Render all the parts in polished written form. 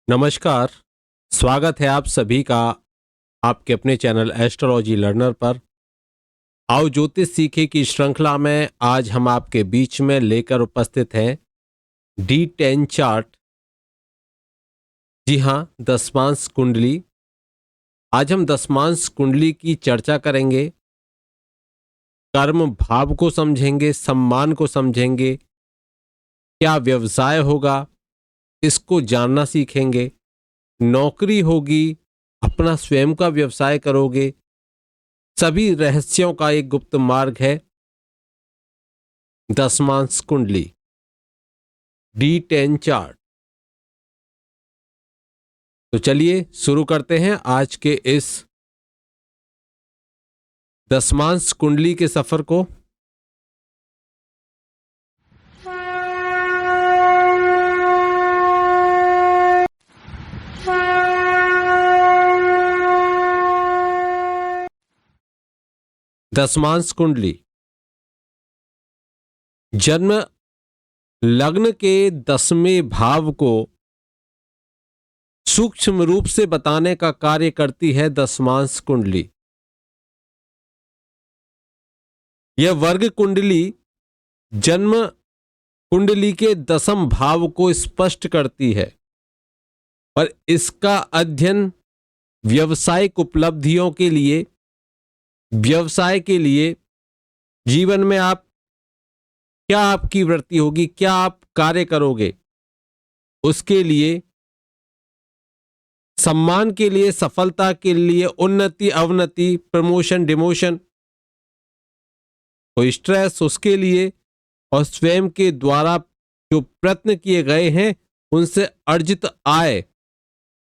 नमस्कार। स्वागत है आप सभी का आपके अपने चैनल एस्ट्रोलॉजी लर्नर पर। आओ ज्योतिष सीखे की श्रृंखला में आज हम आपके बीच में लेकर उपस्थित हैं D10 चार्ट। जी हाँ, दशमांश कुंडली। आज हम दशमांश कुंडली की चर्चा करेंगे, कर्म भाव को समझेंगे, सम्मान को समझेंगे, क्या व्यवसाय होगा इसको जानना सीखेंगे, नौकरी होगी, अपना स्वयं का व्यवसाय करोगे, सभी रहस्यों का एक गुप्त मार्ग है दशमांश कुंडली D10 चार्ट। तो चलिए शुरू करते हैं आज के इस दशमांश कुंडली के सफर को। दशमांश कुंडली जन्म लग्न के 10वें भाव को सूक्ष्म रूप से बताने का कार्य करती है दशमांश कुंडली। यह वर्ग कुंडली जन्म कुंडली के 10वें भाव को स्पष्ट करती है और इसका अध्ययन व्यावसायिक उपलब्धियों के लिए, व्यवसाय के लिए, जीवन में आप क्या आपकी वृत्ति होगी, क्या आप कार्य करोगे, उसके लिए, सम्मान के लिए, सफलता के लिए, उन्नति अवनति, प्रमोशन डिमोशन, कोई स्ट्रेस उसके लिए, और स्वयं के द्वारा जो प्रयत्न किए गए हैं उनसे अर्जित आय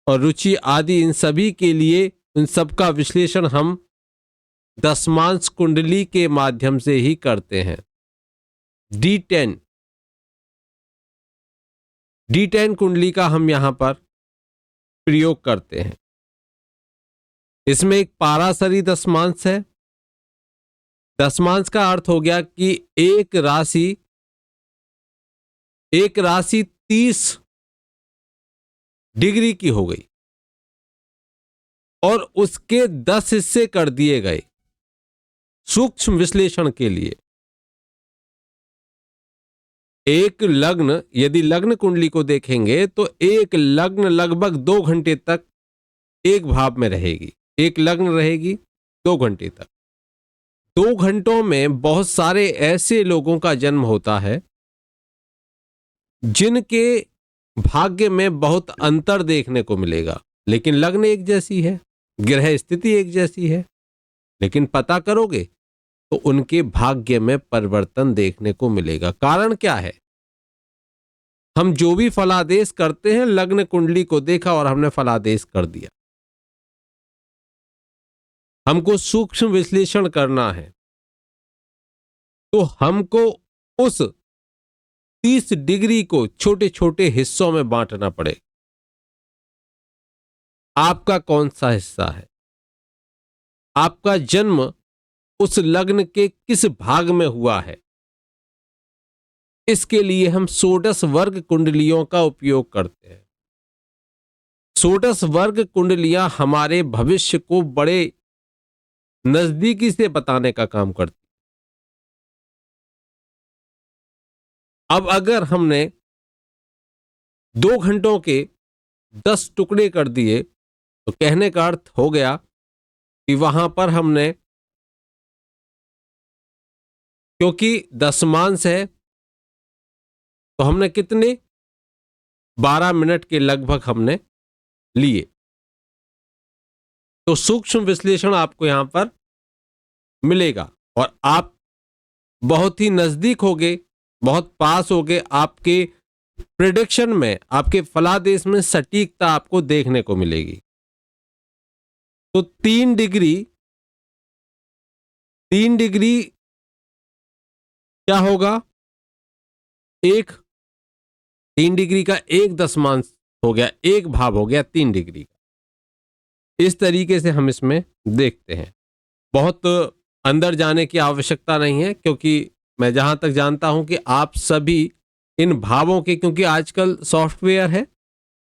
और रुचि आदि, इन सभी के लिए, इन सब का विश्लेषण हम दशमांश कुंडली के माध्यम से ही करते हैं। D10 कुंडली का हम यहां पर प्रयोग करते हैं। इसमें एक पाराशरी दशमांश है। दशमांश का अर्थ हो गया कि एक राशि 30 डिग्री की हो गई और उसके 10 हिस्से कर दिए गए सूक्ष्म विश्लेषण के लिए। एक लग्न, यदि लग्न कुंडली को देखेंगे तो एक लग्न लगभग 2 घंटे तक एक भाव में रहेगी। एक लग्न रहेगी 2 घंटे तक। 2 घंटों में बहुत सारे ऐसे लोगों का जन्म होता है जिनके भाग्य में बहुत अंतर देखने को मिलेगा, लेकिन लग्न एक जैसी है, ग्रह स्थिति एक जैसी है, लेकिन पता करोगे तो उनके भाग्य में परिवर्तन देखने को मिलेगा। कारण क्या है? हम जो भी फलादेश करते हैं, लग्न कुंडली को देखा और हमने फलादेश कर दिया। हमको सूक्ष्म विश्लेषण करना है तो हमको उस 30 डिग्री को छोटे छोटे हिस्सों में बांटना पड़ेगा। आपका कौन सा हिस्सा है? आपका जन्म उस लग्न के किस भाग में हुआ है? इसके लिए हम षोडश वर्ग कुंडलियों का उपयोग करते हैं। षोडश वर्ग कुंडलियां हमारे भविष्य को बड़े नजदीकी से बताने का काम करती। अब अगर हमने 2 घंटों के 10 टुकड़े कर दिए तो कहने का अर्थ हो गया कि वहां पर हमने, क्योंकि दशमांश है तो हमने कितने 12 मिनट के लगभग हमने लिए। तो सूक्ष्म विश्लेषण आपको यहां पर मिलेगा और आप बहुत ही नजदीक होगे, बहुत पास होगे। आपके प्रेडिक्शन में, आपके फलादेश में सटीकता आपको देखने को मिलेगी। तो 3 डिग्री क्या होगा? 3 डिग्री का एक दशमांश हो गया, एक भाव हो गया 3 डिग्री का। इस तरीके से हम इसमें देखते हैं। बहुत अंदर जाने की आवश्यकता नहीं है, क्योंकि मैं जहां तक जानता हूं कि आप सभी इन भावों के, क्योंकि आजकल सॉफ्टवेयर है,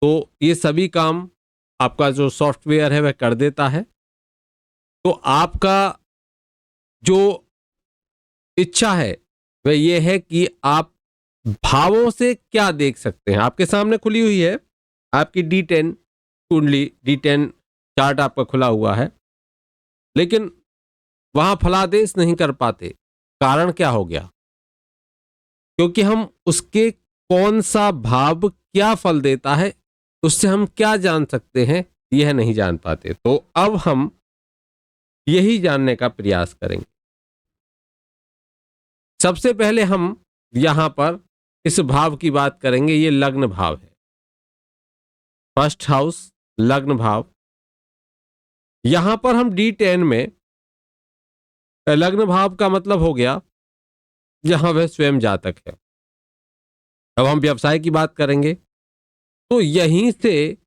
तो ये सभी काम आपका जो सॉफ्टवेयर है वह कर देता है। तो आपका जो इच्छा है वह ये है कि आप भावों से क्या देख सकते हैं। आपके सामने खुली हुई है आपकी D10 कुंडली, D10 चार्ट आपका खुला हुआ है, लेकिन वहां फलादेश नहीं कर पाते। कारण क्या हो गया? क्योंकि हम उसके कौन सा भाव क्या फल देता है, उससे हम क्या जान सकते हैं, यह नहीं जान पाते। तो अब हम यही जानने का प्रयास करेंगे। सबसे पहले हम यहां पर इस भाव की बात करेंगे। ये लग्न भाव है, फर्स्ट हाउस, लग्न भाव। यहां पर हम D10 में लग्न भाव का मतलब हो गया जहां वह स्वयं जातक है। अब हम व्यवसाय की बात करेंगे तो यहीं से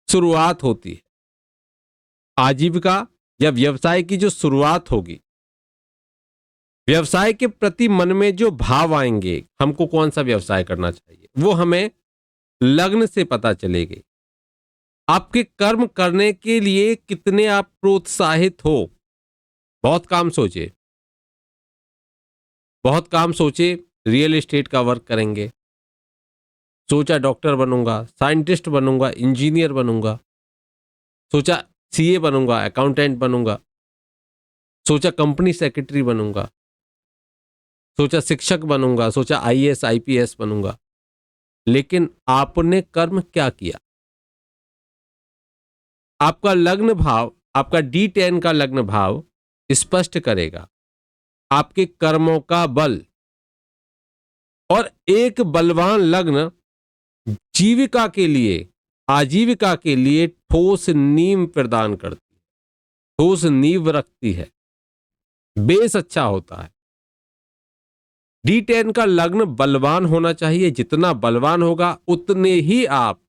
शुरुआत होती है। आजीविका या व्यवसाय की जो शुरुआत होगी, व्यवसाय के प्रति मन में जो भाव आएंगे, हमको कौन सा व्यवसाय करना चाहिए, वो हमें लग्न से पता चलेगी। आपके कर्म करने के लिए कितने आप प्रोत्साहित हो। बहुत काम सोचे, बहुत काम सोचे। रियल एस्टेट का वर्क करेंगे, सोचा डॉक्टर बनूंगा, साइंटिस्ट बनूंगा, इंजीनियर बनूंगा, सोचा CA बनूंगा, अकाउंटेंट बनूंगा, सोचा कंपनी सेक्रेटरी बनूंगा, सोचा शिक्षक बनूंगा, सोचा IAS IPS बनूंगा। लेकिन आपने कर्म क्या किया? आपका लग्न भाव, आपका D10 का लग्न भाव स्पष्ट करेगा आपके कर्मों का बल। और एक बलवान लग्न जीविका के लिए, आजीविका के लिए ठोस नींव प्रदान करती है, ठोस नींव रखती है, बेस अच्छा होता है। D10 का लग्न बलवान होना चाहिए। जितना बलवान होगा उतने ही आप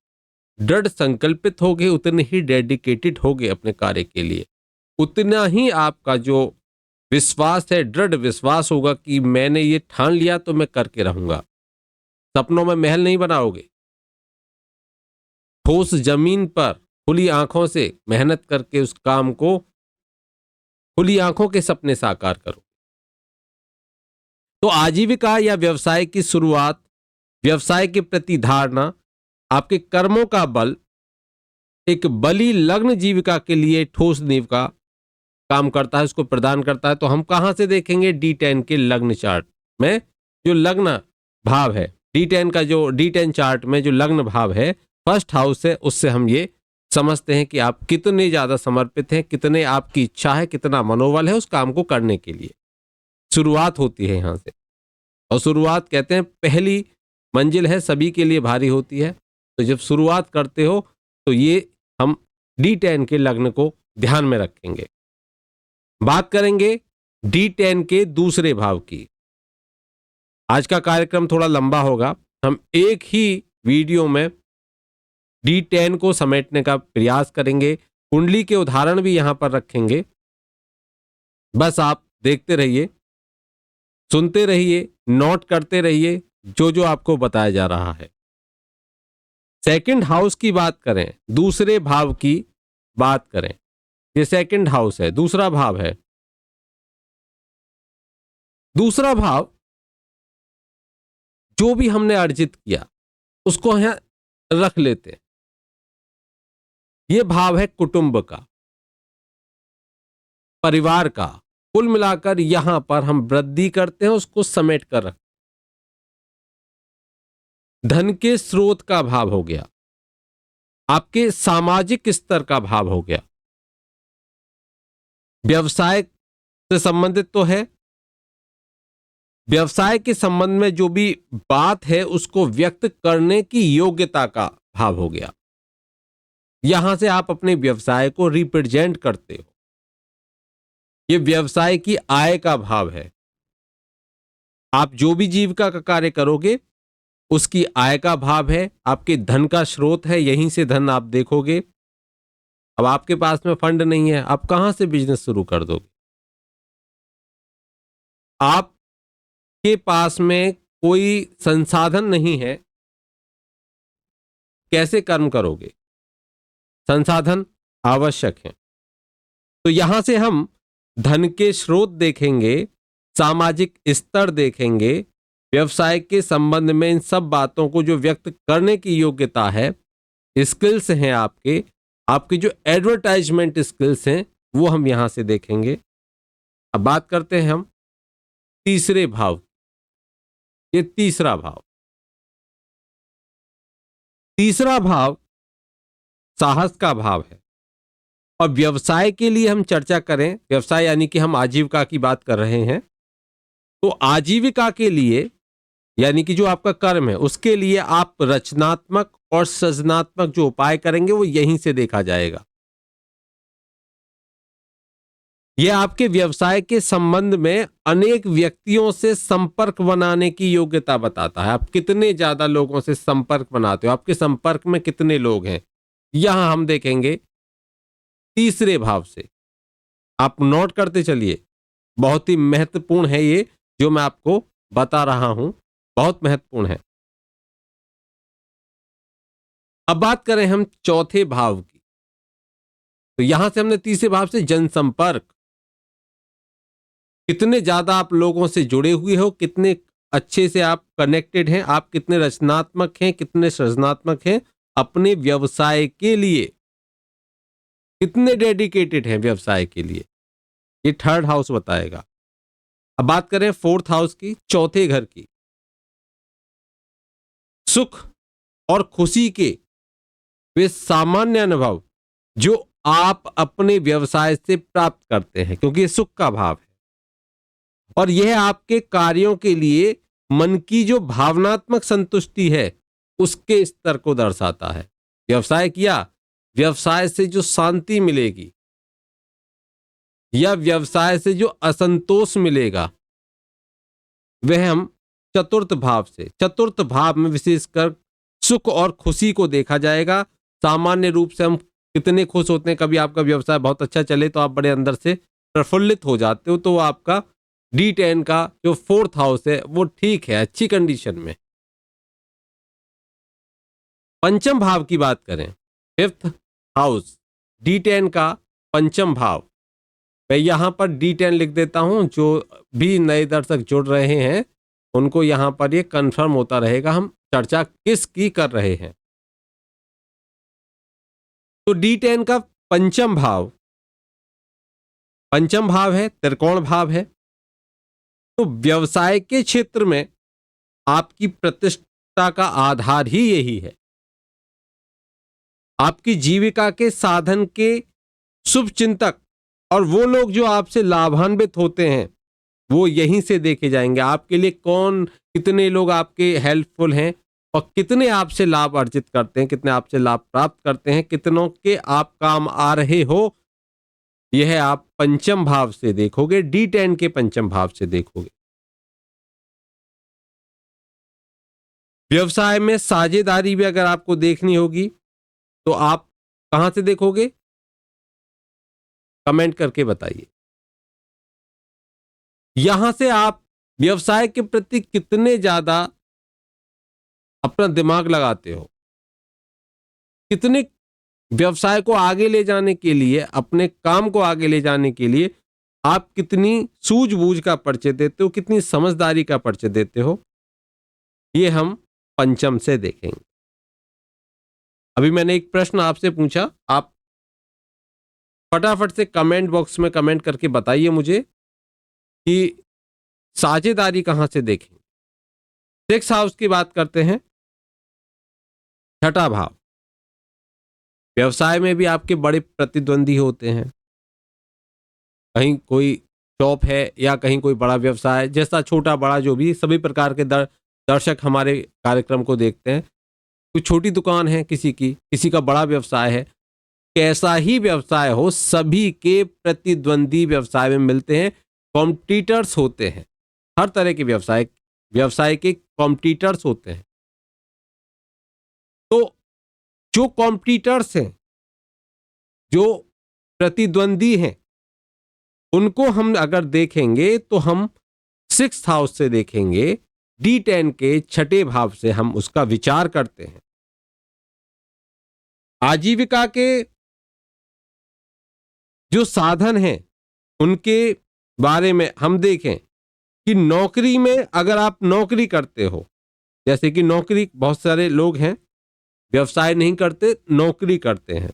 दृढ़ संकल्पित होगे, उतने ही डेडिकेटेड होगे अपने कार्य के लिए। उतना ही आपका जो विश्वास है, दृढ़ विश्वास होगा कि मैंने ये ठान लिया तो मैं करके रहूंगा। सपनों में महल नहीं बनाओगे, ठोस जमीन पर खुली आंखों से मेहनत करके उस काम को, खुली आंखों के सपने साकार करो। तो आजीविका या व्यवसाय की शुरुआत, व्यवसाय के प्रति धारणा, आपके कर्मों का बल एक बली लग्न जीविका के लिए ठोस नींव का काम करता है, उसको प्रदान करता है। तो हम कहां से देखेंगे? D10 के लग्न चार्ट में जो लग्न भाव है, D10 का जो D10 चार्ट में जो लग्न भाव है, फर्स्ट हाउस है, उससे हम ये समझते हैं कि आप कितने ज्यादा समर्पित हैं, कितने आपकी इच्छा है, कितना मनोबल है उस काम को करने के लिए। शुरुआत होती है यहां से। और शुरुआत कहते हैं पहली मंजिल है, सभी के लिए भारी होती है। तो जब शुरुआत करते हो तो ये हम D10 के लग्न को ध्यान में रखेंगे। बात करेंगे D10 के दूसरे भाव की। आज का कार्यक्रम थोड़ा लंबा होगा, हम एक ही वीडियो में D10 को समेटने का प्रयास करेंगे। कुंडली के उदाहरण भी यहां पर रखेंगे। बस आप देखते रहिए, सुनते रहिए, नोट करते रहिए जो जो आपको बताया जा रहा है। सेकंड हाउस की बात करें, दूसरे भाव की बात करें, ये सेकंड हाउस है, दूसरा भाव है। दूसरा भाव जो भी हमने अर्जित किया उसको यहां रख लेते हैं। यह भाव है कुटुंब का, परिवार का। कुल मिलाकर यहां पर हम वृद्धि करते हैं, उसको समेट कर रखते हैं। धन के स्रोत का भाव हो गया, आपके सामाजिक स्तर का भाव हो गया, व्यवसाय से संबंधित तो है। व्यवसाय के संबंध में जो भी बात है उसको व्यक्त करने की योग्यता का भाव हो गया। यहां से आप अपने व्यवसाय को रिप्रेजेंट करते हो। यह व्यवसाय की आय का भाव है। आप जो भी जीविका का कार्य करोगे उसकी आय का भाव है, आपके धन का स्रोत है, यहीं से धन आप देखोगे। अब आपके पास में फंड नहीं है, आप कहां से बिजनेस शुरू कर दोगे? आपके पास में कोई संसाधन नहीं है, कैसे कर्म करोगे, संसाधन आवश्यक हैं। तो यहां से हम धन के स्रोत देखेंगे, सामाजिक स्तर देखेंगे, व्यवसाय के संबंध में इन सब बातों को जो व्यक्त करने की योग्यता है, स्किल्स हैं आपके, आपके जो एडवर्टाइजमेंट स्किल्स हैं, वो हम यहां से देखेंगे। अब बात करते हैं हम तीसरे भाव। ये तीसरा भाव, तीसरा भाव साहस का भाव है। और व्यवसाय के लिए हम चर्चा करें, व्यवसाय यानी कि हम आजीविका की बात कर रहे हैं, तो आजीविका के लिए यानी कि जो आपका कर्म है उसके लिए आप रचनात्मक और सृजनात्मक जो उपाय करेंगे वो यहीं से देखा जाएगा। यह आपके व्यवसाय के संबंध में अनेक व्यक्तियों से संपर्क बनाने की योग्यता बताता है। आप कितने ज्यादा लोगों से संपर्क बनाते हो, आपके संपर्क में कितने लोग हैं, यहां हम देखेंगे तीसरे भाव से। आप नोट करते चलिए, बहुत ही महत्वपूर्ण है ये जो मैं आपको बता रहा हूं, बहुत महत्वपूर्ण है। अब बात करें हम चौथे भाव की, तो यहां से हमने तीसरे भाव से जनसंपर्क, कितने ज्यादा आप लोगों से जुड़े हुए हो, कितने अच्छे से आप कनेक्टेड हैं, आप कितने रचनात्मक हैं, कितने सृजनात्मक हैं, अपने व्यवसाय के लिए कितने डेडिकेटेड हैं व्यवसाय के लिए, ये थर्ड हाउस बताएगा। अब बात करें फोर्थ हाउस की, चौथे घर की। सुख और खुशी के वे सामान्य अनुभव जो आप अपने व्यवसाय से प्राप्त करते हैं, क्योंकि ये सुख का भाव है, और यह आपके कार्यों के लिए मन की जो भावनात्मक संतुष्टि है उसके स्तर को दर्शाता है। व्यवसाय किया, व्यवसाय से जो शांति मिलेगी या व्यवसाय से जो असंतोष मिलेगा वह हम चतुर्थ भाव से, चतुर्थ भाव में विशेषकर सुख और खुशी को देखा जाएगा। सामान्य रूप से हम कितने खुश होते हैं, कभी आपका व्यवसाय बहुत अच्छा चले तो आप बड़े अंदर से प्रफुल्लित हो जाते हो, तो आपका D10 का जो फोर्थ हाउस है वो ठीक है, अच्छी कंडीशन में। पंचम भाव की बात करें, फिफ्थ हाउस, D10 का पंचम भाव, मैं यहां पर D10 लिख देता हूं, जो भी नए दर्शक जुड़ रहे हैं उनको यहां पर ये कंफर्म होता रहेगा हम चर्चा किसकी कर रहे हैं। तो D10 का पंचम भाव, पंचम भाव है, त्रिकोण भाव है, तो व्यवसाय के क्षेत्र में आपकी प्रतिष्ठा का आधार ही यही है। आपकी जीविका के साधन के शुभ चिंतक और वो लोग जो आपसे लाभान्वित होते हैं वो यहीं से देखे जाएंगे। आपके लिए कौन, कितने लोग आपके हेल्पफुल हैं और कितने आपसे लाभ अर्जित करते हैं, कितने आपसे लाभ प्राप्त करते हैं, कितनों के आप काम आ रहे हो, यह आप पंचम भाव से देखोगे, D10 के पंचम भाव से देखोगे। व्यवसाय में साझेदारी भी अगर आपको देखनी होगी तो आप कहां से देखोगे, कमेंट करके बताइए। यहां से आप व्यवसाय के प्रति कितने ज्यादा अपना दिमाग लगाते हो, कितने व्यवसाय को आगे ले जाने के लिए, अपने काम को आगे ले जाने के लिए आप कितनी सूझबूझ का परिचय देते हो, कितनी समझदारी का परिचय देते हो, ये हम पंचम से देखेंगे। अभी मैंने एक प्रश्न आपसे पूछा, आप फटाफट से कमेंट बॉक्स में कमेंट करके बताइए मुझे कि साझेदारी कहां से देखें। सिक्स हाउस की बात करते हैं, छठा भाव। व्यवसाय में भी आपके बड़े प्रतिद्वंदी होते हैं, कहीं कोई शॉप है या कहीं कोई बड़ा व्यवसाय, जैसा छोटा बड़ा जो भी, सभी प्रकार के दर्शक हमारे कार्यक्रम को देखते हैं। कोई छोटी दुकान है किसी की, किसी का बड़ा व्यवसाय है, कैसा ही व्यवसाय हो सभी के प्रतिद्वंदी व्यवसाय में मिलते हैं, कॉम्पिटिटर्स होते हैं। हर तरह के व्यवसाय के कॉम्पिटिटर्स होते हैं। तो जो कॉम्पिटिटर्स हैं, जो प्रतिद्वंदी हैं, उनको हम अगर देखेंगे तो हम सिक्स्थ हाउस से देखेंगे, D10 के छठे भाव से हम उसका विचार करते हैं। आजीविका के जो साधन हैं उनके बारे में हम देखें कि नौकरी में अगर आप नौकरी करते हो, जैसे कि नौकरी, बहुत सारे लोग हैं व्यवसाय नहीं करते, नौकरी करते हैं,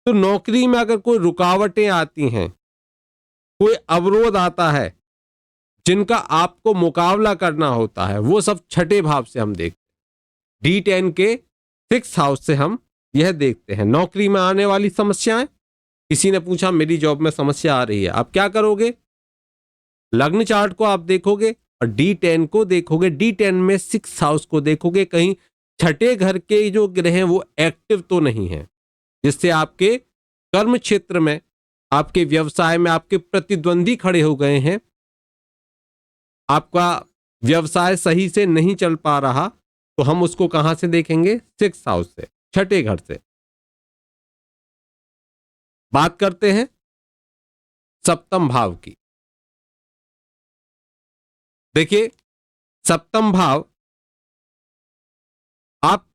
तो नौकरी में अगर कोई रुकावटें आती हैं, कोई अवरोध आता है जिनका आपको मुकाबला करना होता है, वो सब छठे भाव से हम देखते हैं। D10 के 6th हाउस से हम यह देखते हैं। नौकरी में आने वाली समस्याएं, किसी ने पूछा मेरी जॉब में समस्या आ रही है, आप क्या करोगे? लग्न चार्ट को आप देखोगे और D10 को देखोगे, D10 में 6th हाउस को देखोगे, कहीं छठे घर के जो ग्रह हैं वो एक्टिव तो नहीं है, जिससे आपके कर्म क्षेत्र में, आपके व्यवसाय में आपके प्रतिद्वंदी खड़े हो गए हैं, आपका व्यवसाय सही से नहीं चल पा रहा, तो हम उसको कहां से देखेंगे? 6th हाउस से, छठे घर से। बात करते हैं सप्तम भाव की। देखिए, सप्तम भाव, आप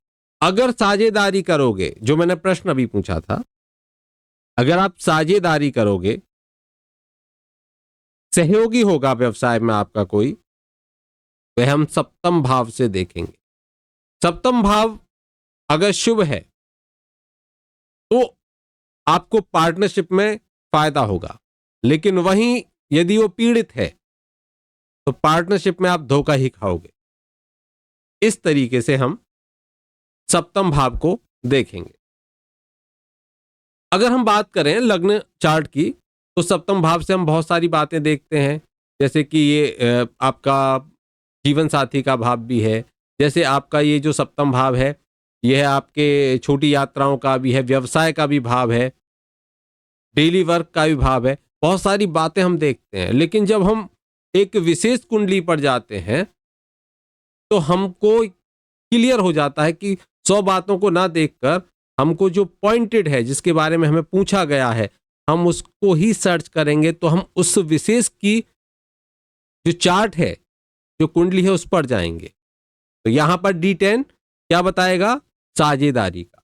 अगर साझेदारी करोगे, जो मैंने प्रश्न अभी पूछा था, अगर आप साझेदारी करोगे, सहयोगी होगा व्यवसाय में आपका कोई, वह हम सप्तम भाव से देखेंगे। सप्तम भाव अगर शुभ है तो आपको पार्टनरशिप में फायदा होगा, लेकिन वहीं यदि वो पीड़ित है तो पार्टनरशिप में आप धोखा ही खाओगे। इस तरीके से हम सप्तम भाव को देखेंगे। अगर हम बात करें लग्न चार्ट की, तो सप्तम भाव से हम बहुत सारी बातें देखते हैं, जैसे कि ये आपका जीवन साथी का भाव भी है, जैसे आपका ये जो सप्तम भाव है, यह आपके छोटी यात्राओं का भी है, व्यवसाय का भी भाव है, डेली वर्क का भी भाव है, बहुत सारी बातें हम देखते हैं। लेकिन जब हम एक विशेष कुंडली पर जाते हैं तो हमको क्लियर हो जाता है कि 100 बातों को ना देखकर हमको जो पॉइंटेड है, जिसके बारे में हमें पूछा गया है, हम उसको ही सर्च करेंगे, तो हम उस विशेष की जो चार्ट है, जो कुंडली है, उस पर जाएंगे। तो यहां पर D10 क्या बताएगा? साझेदारी का,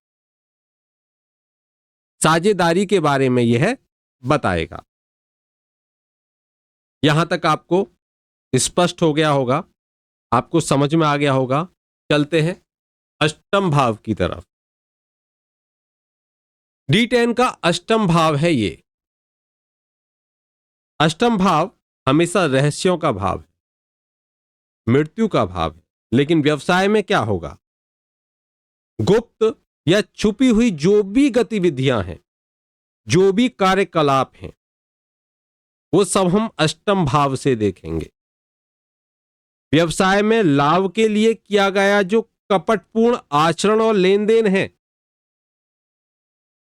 साझेदारी के बारे में यह बताएगा। यहां तक आपको स्पष्ट हो गया होगा, आपको समझ में आ गया होगा। चलते हैं अष्टम भाव की तरफ। D10 का अष्टम भाव है ये। अष्टम भाव हमेशा रहस्यों का भाव है, मृत्यु का भाव है। लेकिन व्यवसाय में क्या होगा? गुप्त या छुपी हुई जो भी गतिविधियां हैं, जो भी कार्यकलाप हैं, वो सब हम अष्टम भाव से देखेंगे। व्यवसाय में लाभ के लिए किया गया जो कपटपूर्ण आचरण और लेन देन है,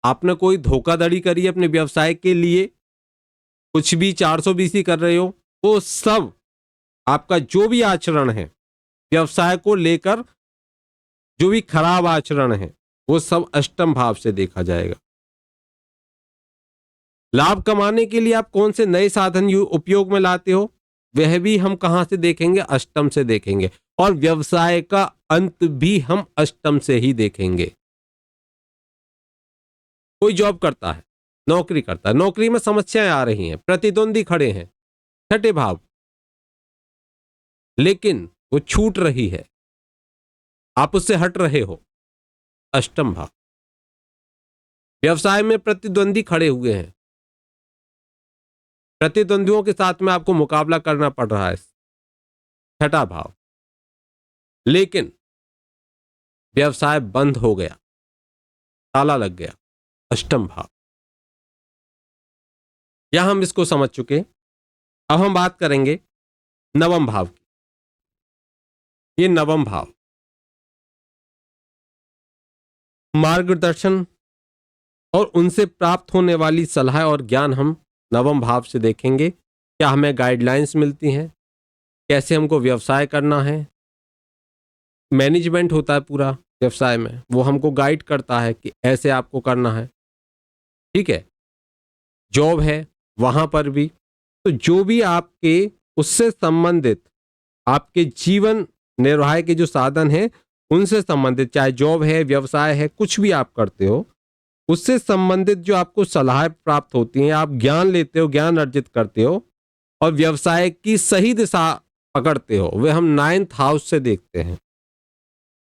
आपने कोई धोखाधड़ी करी अपने व्यवसाय के लिए, कुछ भी 420 कर रहे हो, वो सब आपका जो भी आचरण है व्यवसाय को लेकर, जो भी खराब आचरण है, वो सब अष्टम भाव से देखा जाएगा। लाभ कमाने के लिए आप कौन से नए साधन उपयोग में लाते हो, वह भी हम कहां से देखेंगे? अष्टम से देखेंगे। और व्यवसाय का अंत भी हम अष्टम से ही देखेंगे। कोई जॉब करता है, नौकरी करता है, नौकरी में समस्याएं आ रही हैं, प्रतिद्वंदी खड़े हैं, छठे भाव, लेकिन वो छूट रही है, आप उससे हट रहे हो, अष्टम भाव। व्यवसाय में प्रतिद्वंदी खड़े हुए हैं, प्रतिद्वंदियों के साथ में आपको मुकाबला करना पड़ रहा है, छठा भाव, लेकिन व्यवसाय बंद हो गया, ताला लग गया, अष्टम भाव। यहां हम इसको समझ चुके। अब हम बात करेंगे नवम भाव की। ये नवम भाव, मार्गदर्शन और उनसे प्राप्त होने वाली सलाह और ज्ञान हम नवम भाव से देखेंगे। क्या हमें गाइडलाइंस मिलती हैं, कैसे हमको व्यवसाय करना है, मैनेजमेंट होता है पूरा व्यवसाय में, वो हमको गाइड करता है कि ऐसे आपको करना है, ठीक है। जॉब है, वहां पर भी, तो जो भी आपके उससे संबंधित आपके जीवन निर्वाह के जो साधन हैं, उनसे संबंधित, चाहे जॉब है, व्यवसाय है, कुछ भी आप करते हो, उससे संबंधित जो आपको सलाह प्राप्त होती है, आप ज्ञान लेते हो, ज्ञान अर्जित करते हो और व्यवसाय की सही दिशा पकड़ते हो, वे हम 9th हाउस से देखते हैं।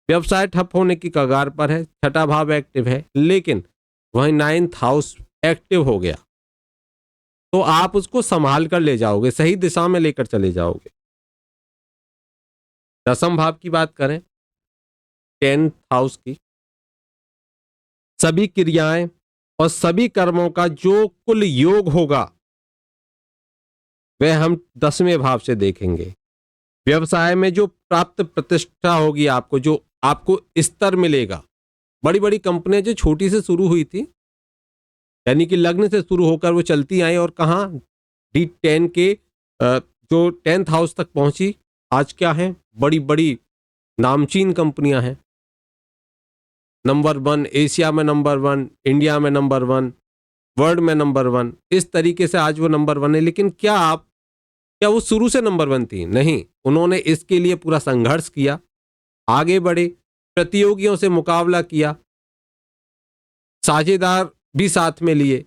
व्यवसाय ठप होने की कगार पर है, छठा भाव एक्टिव है, लेकिन वहीं 9th हाउस एक्टिव हो गया तो आप उसको संभाल कर ले जाओगे, सही दिशा में लेकर चले जाओगे। दसम भाव की बात करें, 10th हाउस की, सभी क्रियाएं और सभी कर्मों का जो कुल योग होगा वह हम 10वें भाव से देखेंगे। व्यवसाय में जो प्राप्त प्रतिष्ठा होगी आपको, जो आपको स्तर मिलेगा, बड़ी बड़ी कंपनियां जो छोटी से शुरू हुई थी, यानी कि लग्न से शुरू होकर वो चलती आई और कहाँ D10 के जो 10th हाउस तक पहुंची, आज क्या है, बड़ी बड़ी नामचीन कंपनियां हैं, नंबर 1, एशिया में नंबर 1, इंडिया में नंबर 1, वर्ल्ड में नंबर 1, इस तरीके से आज वो नंबर 1 है। लेकिन क्या वो शुरू से नंबर 1 थी? नहीं, उन्होंने इसके लिए पूरा संघर्ष किया, आगे बढ़े, प्रतियोगियों से मुकाबला किया, साझेदार भी साथ में लिए,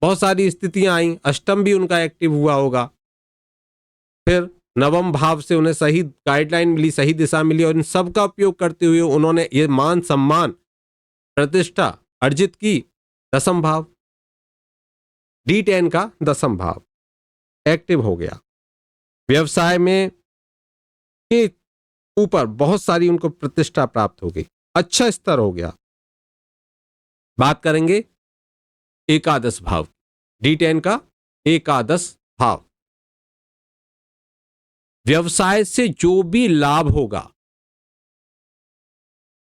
बहुत सारी स्थितियां आई, अष्टम भी उनका एक्टिव हुआ होगा, फिर नवम भाव से उन्हें सही गाइडलाइन मिली, सही दिशा मिली और इन सब का उपयोग करते हुए उन्होंने ये मान सम्मान प्रतिष्ठा अर्जित की। दसम भाव, D10 का दसम भाव एक्टिव हो गया, व्यवसाय में के ऊपर बहुत सारी उनको प्रतिष्ठा प्राप्त हो गई, अच्छा स्तर हो गया। बात करेंगे एकादश भाव, D10 का एकादश भाव, व्यवसाय से जो भी लाभ होगा,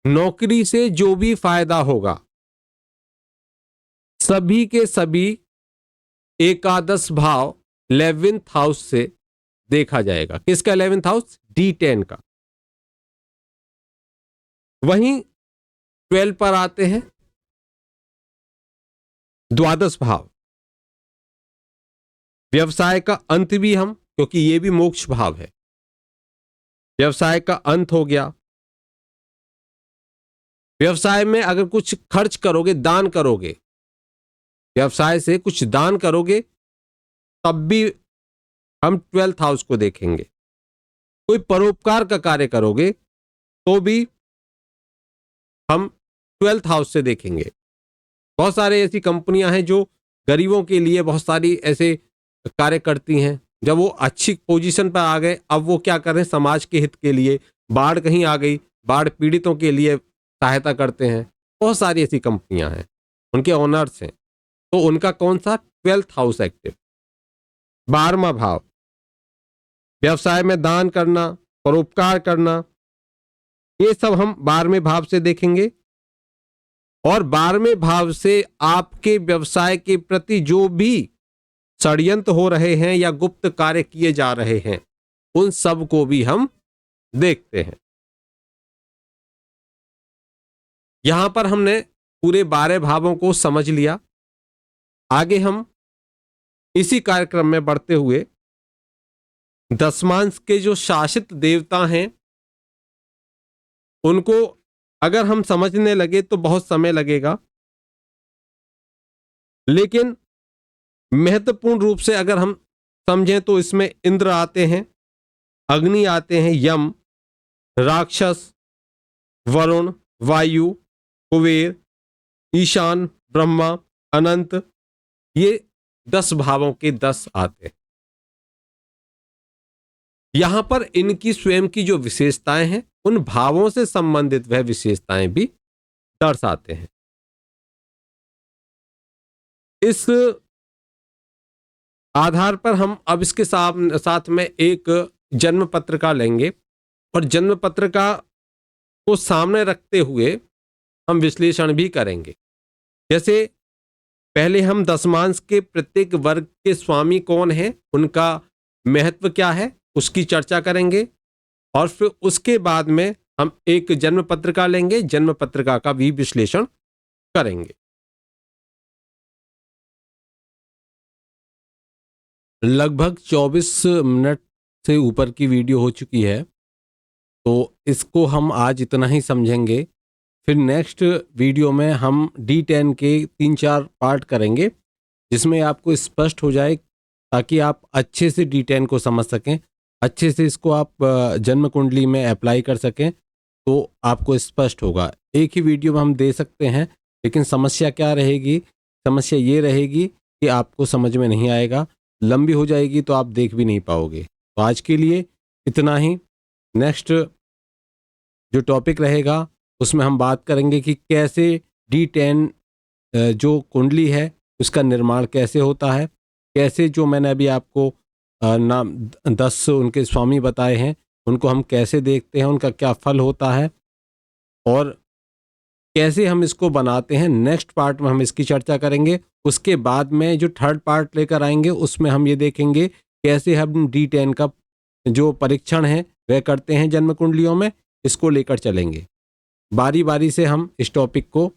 नौकरी से जो भी फायदा होगा, सभी के सभी एकादश भाव 11th हाउस से देखा जाएगा। किसका 11th हाउस? D10 का। वहीं 12 पर आते हैं द्वादश भाव, व्यवसाय का अंत भी हम, क्योंकि ये भी मोक्ष भाव है, व्यवसाय का अंत हो गया। व्यवसाय में अगर कुछ खर्च करोगे, दान करोगे, व्यवसाय से कुछ दान करोगे, तब भी हम 12th हाउस को देखेंगे। कोई परोपकार का कार्य करोगे तो भी हम 12th हाउस से देखेंगे। बहुत सारे ऐसी कंपनियां हैं जो गरीबों के लिए बहुत सारी ऐसे कार्य करती हैं, जब वो अच्छी पोजीशन पर आ गए, अब वो क्या कर रहे हैं, समाज के हित के लिए, बाढ़ कहीं आ गई, बाढ़ पीड़ितों के लिए सहायता करते हैं। बहुत सारी ऐसी कंपनियां हैं, उनके ओनर्स हैं, तो उनका कौन सा? 12th house active. 12वां भाव, व्यवसाय में दान करना, परोपकार करना, ये सब हम 12वें भाव से देखेंगे। और 12वें भाव से आपके व्यवसाय के प्रति जो भी षड्यंत्र हो रहे हैं या गुप्त कार्य किए जा रहे हैं, उन सब को भी हम देखते हैं। यहां पर हमने पूरे 12 भावों को समझ लिया। आगे हम इसी कार्यक्रम में बढ़ते हुए दशमांश के जो शासित देवता हैं उनको अगर हम समझने लगे तो बहुत समय लगेगा, लेकिन महत्वपूर्ण रूप से अगर हम समझें तो इसमें इंद्र आते हैं, अग्नि आते हैं, यम, राक्षस, वरुण, वायु, कुबेर, ईशान, ब्रह्मा, अनंत, ये 10 भावों के 10 आते हैं। यहां पर इनकी स्वयं की जो विशेषताएं हैं, उन भावों से संबंधित वह विशेषताएं भी दर्शाते हैं। इस आधार पर हम अब इसके साथ में एक जन्म पत्रिका लेंगे और जन्म पत्रिका को सामने रखते हुए हम विश्लेषण भी करेंगे। जैसे पहले हम दशमांश के प्रत्येक वर्ग के स्वामी कौन है, उनका महत्व क्या है, उसकी चर्चा करेंगे और फिर उसके बाद में हम एक जन्म पत्रिका लेंगे, जन्म पत्रिका का भी विश्लेषण करेंगे। लगभग 24 मिनट से ऊपर की वीडियो हो चुकी है। तो इसको हम आज इतना ही समझेंगे। फिर नेक्स्ट वीडियो में हम D10 के 3-4 पार्ट करेंगे, जिसमें आपको स्पष्ट हो जाए, ताकि आप अच्छे से D10 को समझ सकें, अच्छे से इसको आप जन्म कुंडली में अप्लाई कर सकें, तो आपको स्पष्ट होगा। एक ही वीडियो में हम दे सकते हैं, लेकिन समस्या क्या रहेगी? समस्या ये रहेगी कि आपको समझ में नहीं आएगा, लंबी हो जाएगी तो आप देख भी नहीं पाओगे। तो आज के लिए इतना ही। नेक्स्ट जो टॉपिक रहेगा उसमें हम बात करेंगे कि कैसे D10 जो कुंडली है उसका निर्माण कैसे होता है, कैसे जो मैंने अभी आपको नाम 10 उनके स्वामी बताए हैं उनको हम कैसे देखते हैं, उनका क्या फल होता है और कैसे हम इसको बनाते हैं। नेक्स्ट पार्ट में हम इसकी चर्चा करेंगे। उसके बाद में जो थर्ड पार्ट लेकर आएंगे उसमें हम ये देखेंगे कैसे हम D10 का जो परीक्षण है वह करते हैं जन्म कुंडलियों में, इसको लेकर चलेंगे। बारी बारी से हम इस टॉपिक को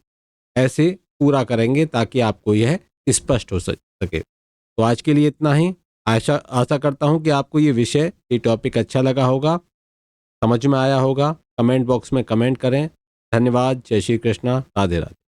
ऐसे पूरा करेंगे ताकि आपको यह स्पष्ट हो सके। तो आज के लिए इतना ही। आशा करता हूँ कि आपको ये विषय, ये टॉपिक अच्छा लगा होगा, समझ में आया होगा। कमेंट बॉक्स में कमेंट करें। धन्यवाद। जय श्री कृष्णा। राधे राधे।